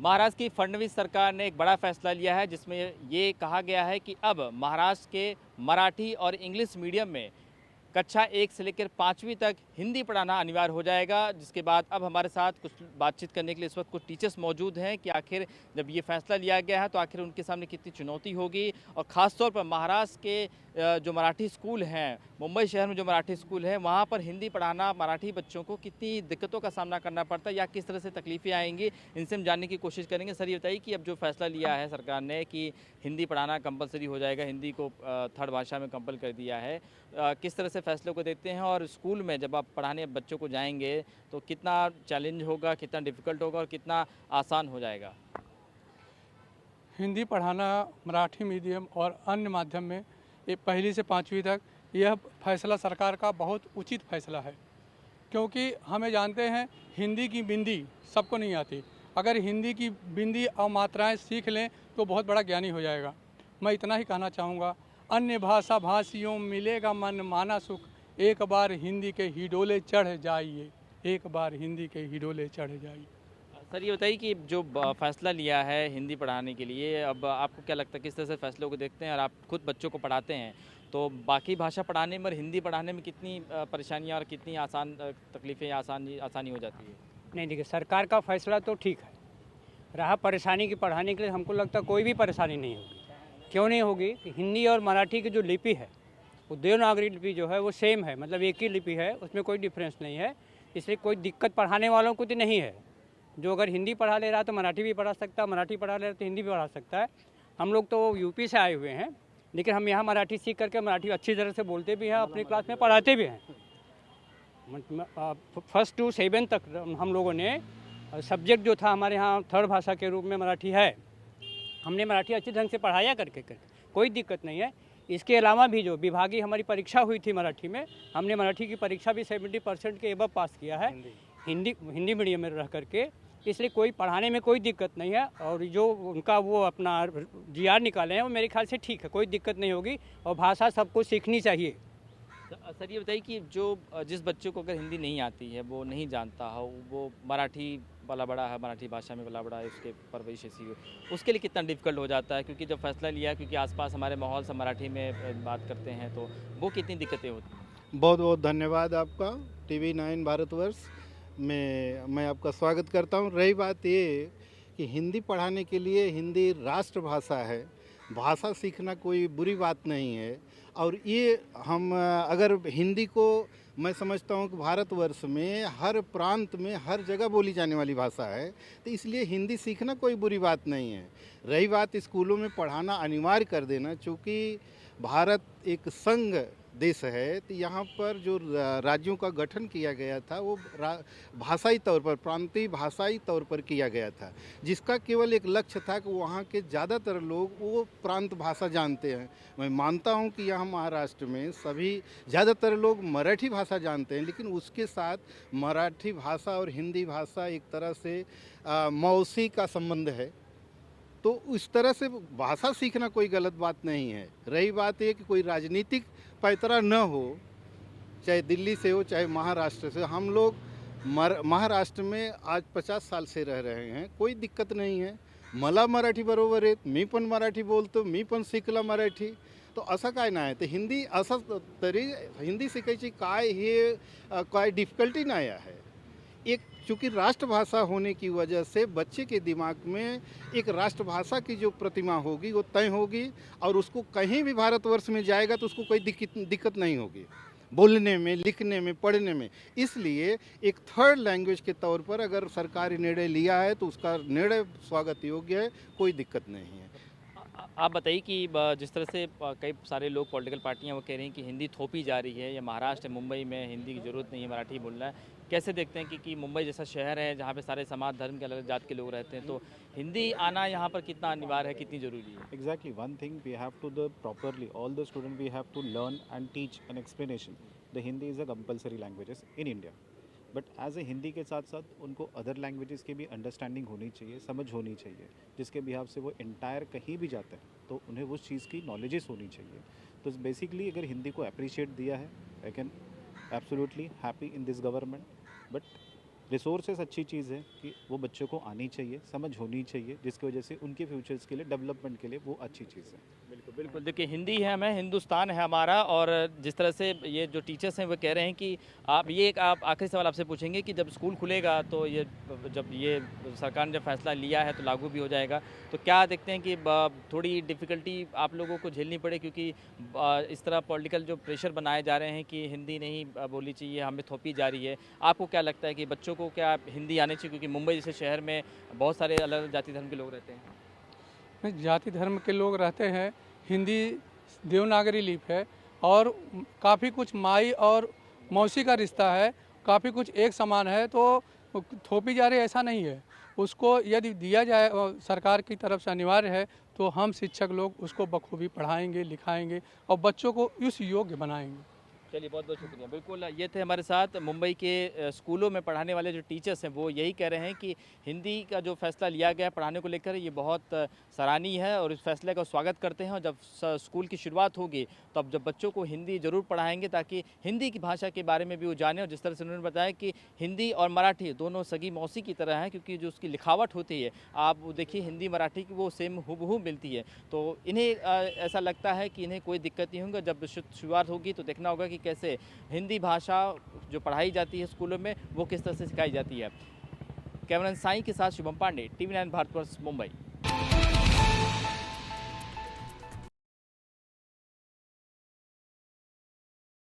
महाराष्ट्र की फडणवीस सरकार ने एक बड़ा फैसला लिया है जिसमें ये कहा गया है कि अब महाराष्ट्र के मराठी और इंग्लिश मीडियम में कक्षा 1 से लेकर 5वीं तक हिंदी पढ़ाना अनिवार्य हो जाएगा। जिसके बाद अब हमारे साथ कुछ बातचीत करने के लिए इस वक्त कुछ टीचर्स मौजूद हैं कि आखिर जब ये फैसला लिया गया है तो आखिर उनके सामने कितनी चुनौती होगी और ख़ासतौर पर महाराष्ट्र के जो मराठी स्कूल हैं, मुंबई शहर में जो मराठी स्कूल हैं वहाँ पर हिंदी पढ़ाना मराठी बच्चों को कितनी दिक्कतों का सामना करना पड़ता है या किस तरह से तकलीफ़ें आएंगी, इनसे हम जानने की कोशिश करेंगे। सर ये बताइए कि अब जो फैसला लिया है सरकार ने कि हिंदी पढ़ाना कंपलसरी हो जाएगा, हिंदी को थर्ड भाषा में कंपल कर दिया है, किस तरह से फैसले को देखते हैं और स्कूल में जब आप पढ़ाने बच्चों को जाएंगे तो कितना चैलेंज होगा, कितना डिफ़िकल्ट होगा और कितना आसान हो जाएगा? हिंदी पढ़ाना मराठी मीडियम और अन्य माध्यम में ये 1ली से 5वीं तक यह फैसला सरकार का बहुत उचित फैसला है, क्योंकि हमें जानते हैं हिंदी की बिंदी सबको नहीं आती। अगर हिंदी की बिंदी और मात्राएं सीख लें तो बहुत बड़ा ज्ञानी हो जाएगा। मैं इतना ही कहना चाहूँगा, अन्य भाषा भाषियों मिलेगा मन माना सुख, एक बार हिंदी के हिडोले चढ़ जाइए, एक बार हिंदी के हिडोले चढ़ जाइए। सर ये बताइए कि जो फैसला लिया है हिंदी पढ़ाने के लिए, अब आपको क्या लगता है किस तरह से फैसलों को देखते हैं और आप खुद बच्चों को पढ़ाते हैं तो बाकी भाषा पढ़ाने में और हिंदी पढ़ाने में कितनी परेशानियां और कितनी आसान तकलीफ़ें या आसानी हो जाती है? नहीं, देखिए सरकार का फैसला तो ठीक है। रहा परेशानी की, पढ़ाने के लिए हमको लगता है कोई भी परेशानी नहीं होगी। क्यों नहीं होगी कि हिंदी और मराठी की जो लिपि है वो देवनागरी लिपि जो है वो सेम है, मतलब एक ही लिपि है, उसमें कोई डिफरेंस नहीं है। इसलिए कोई दिक्कत पढ़ाने वालों को तो नहीं है। जो अगर हिंदी पढ़ा ले रहा है तो मराठी भी पढ़ा सकता है, मराठी पढ़ा ले रहा है तो हिंदी भी पढ़ा सकता है। हम लोग तो यूपी से आए हुए हैं, लेकिन हम यहाँ मराठी सीख करके मराठी अच्छी तरह से बोलते भी हैं, अपनी क्लास में पढ़ाते भी हैं। फर्स्ट टू 7 तक हम लोगों ने सब्जेक्ट जो था हमारे यहाँ थर्ड भाषा के रूप में मराठी है, हमने मराठी अच्छे ढंग से पढ़ाया करके कोई दिक्कत नहीं है। इसके अलावा भी जो विभागीय हमारी परीक्षा हुई थी मराठी में, हमने मराठी की परीक्षा भी 70% के एबव पास किया है हिंदी मीडियम में रह करके। इसलिए कोई पढ़ाने में कोई दिक्कत नहीं है और जो उनका वो अपना GR निकाले हैं वो मेरे ख्याल से ठीक है, कोई दिक्कत नहीं होगी और भाषा सबको सीखनी चाहिए। सर ये बताइए कि जो जिस बच्चे को अगर हिंदी नहीं आती है, वो नहीं जानता हो, वो मराठी पला बड़ा है, मराठी भाषा में पला बड़ा है, उसके परवरिश ऐसी हो, उसके लिए कितना डिफ़िकल्ट हो जाता है? क्योंकि जब फैसला लिया है, क्योंकि आसपास हमारे माहौल सब मराठी में बात करते हैं, तो वो कितनी दिक्कतें होती हैं? बहुत बहुत धन्यवाद आपका, TV9 भारतवर्ष में मैं आपका स्वागत करता हूँ। रही बात ये कि हिंदी पढ़ाने के लिए हिंदी राष्ट्रभाषा है, भाषा सीखना कोई बुरी बात नहीं है। और ये हम अगर हिंदी को, मैं समझता हूँ कि भारतवर्ष में हर प्रांत में हर जगह बोली जाने वाली भाषा है, तो इसलिए हिंदी सीखना कोई बुरी बात नहीं है। रही बात स्कूलों में पढ़ाना अनिवार्य कर देना, चूँकि भारत एक संघ देश है, तो यहाँ पर जो राज्यों का गठन किया गया था वो भाषाई तौर पर, प्रांतीय भाषाई तौर पर किया गया था, जिसका केवल एक लक्ष्य था कि वहाँ के ज़्यादातर लोग वो प्रांत भाषा जानते हैं। मैं मानता हूँ कि यहाँ महाराष्ट्र में सभी ज़्यादातर लोग मराठी भाषा जानते हैं, लेकिन उसके साथ मराठी भाषा और हिंदी भाषा एक तरह से मौसी का संबंध है। तो इस तरह से भाषा सीखना कोई गलत बात नहीं है। रही बात ये कि कोई राजनीतिक पैतरा न हो, चाहे दिल्ली से हो चाहे महाराष्ट्र से। हम लोग महाराष्ट्र में आज 50 साल से रह रहे हैं, कोई दिक्कत नहीं है। मला मराठी बरोबर आहे, मी पण मराठी बोलतो, मी पण शिकला मराठी, तो असं काय नाही. तर हिंदी असं तरी हिंदी शिकायची काय डिफिकल्टी नाही आहे. एक चूँकि राष्ट्रभाषा होने की वजह से बच्चे के दिमाग में एक राष्ट्रभाषा की जो प्रतिमा होगी वो तय होगी और उसको कहीं भी भारतवर्ष में जाएगा तो उसको कोई दिक्कत नहीं होगी बोलने में, लिखने में, पढ़ने में। इसलिए एक थर्ड लैंग्वेज के तौर पर अगर सरकार निर्णय लिया है तो उसका निर्णय स्वागत योग्य है, कोई दिक्कत नहीं है। आप बताइए कि जिस तरह से कई सारे लोग, पॉलिटिकल पार्टियां वो कह रही हैं कि हिंदी थोपी जा रही है, या महाराष्ट्र मुंबई में हिंदी की ज़रूरत नहीं है, मराठी बोलना है। कैसे देखते हैं कि मुंबई जैसा शहर है जहाँ पे सारे समाज धर्म के अलग जात के लोग रहते हैं, तो हिंदी आना यहाँ पर कितना अनिवार्य है, कितनी ज़रूरी है? Exactly. One thing we have to properly, all the students we have to learn and teach an explanation. The Hindi is a compulsory languages in India. But as a Hindi के साथ साथ उनको अदर लैंग्वेजेस की भी understanding होनी चाहिए, समझ होनी चाहिए, जिसके बिहाफ से वो इंटायर कहीं भी जाते हैं तो उन्हें उस चीज़ की नॉलेजेस होनी चाहिए। तो बेसिकली अगर हिंदी को अप्रिशिएट दिया है, I can absolutely happy in this government, but resources अच्छी चीज़ है कि वो बच्चों को आनी चाहिए, समझ होनी चाहिए, जिसकी वजह से उनके फ्यूचर्स के लिए, डेवलपमेंट के लिए वो अच्छी चीज़ है। बिल्कुल बिल्कुल, देखिए हिंदी है हमें, हिंदुस्तान है हमारा। और जिस तरह से ये जो टीचर्स हैं वो कह रहे हैं कि आप आखिरी सवाल आपसे पूछेंगे कि जब स्कूल खुलेगा तो जब ये सरकार ने जब फैसला लिया है तो लागू भी हो जाएगा, तो क्या देखते हैं कि थोड़ी डिफ़िकल्टी आप लोगों को झेलनी पड़े, क्योंकि इस तरह पॉलिटिकल जो प्रेशर बनाए जा रहे हैं कि हिंदी नहीं बोलनी चाहिए, हमें थोपी जा रही है। आपको क्या लगता है कि बच्चों को क्या हिंदी आनी चाहिए, क्योंकि मुंबई जैसे शहर में बहुत सारे अलग जाति धर्म के लोग रहते हैं? में जाति धर्म के लोग रहते हैं। हिंदी देवनागरी लिपि है और काफ़ी कुछ माई और मौसी का रिश्ता है, काफ़ी कुछ एक समान है, तो थोपी जा रही ऐसा नहीं है। उसको यदि दिया जाए सरकार की तरफ से अनिवार्य है तो हम शिक्षक लोग उसको बखूबी पढ़ाएंगे, लिखाएंगे और बच्चों को उस योग्य बनाएंगे। चलिए, बहुत बहुत शुक्रिया। बिल्कुल, ये थे हमारे साथ मुंबई के स्कूलों में पढ़ाने वाले जो टीचर्स हैं, वो यही कह रहे हैं कि हिंदी का जो फैसला लिया गया है पढ़ाने को लेकर, ये बहुत सराहनीय है और इस फैसले का स्वागत करते हैं। और जब स्कूल की शुरुआत होगी तो अब जब बच्चों को हिंदी ज़रूर पढ़ाएंगे ताकि हिंदी की भाषा के बारे में भी वो जाने। और जिस तरह से उन्होंने बताया कि हिंदी और मराठी दोनों सगी मौसी की तरह हैं, क्योंकि जो उसकी लिखावट होती है, आप वो देखिए हिंदी मराठी की वो सेम हूबहू मिलती है। तो इन्हें ऐसा लगता है कि इन्हें कोई दिक्कत नहीं होगी। जब शुरुआत होगी तो देखना होगा कि कैसे हिंदी भाषा जो पढ़ाई जाती है स्कूलों में वो किस तरह से सिखाई जाती है। कैमरन साई के साथ शुभम पांडे, TV9 भारतवर्ष, मुंबई।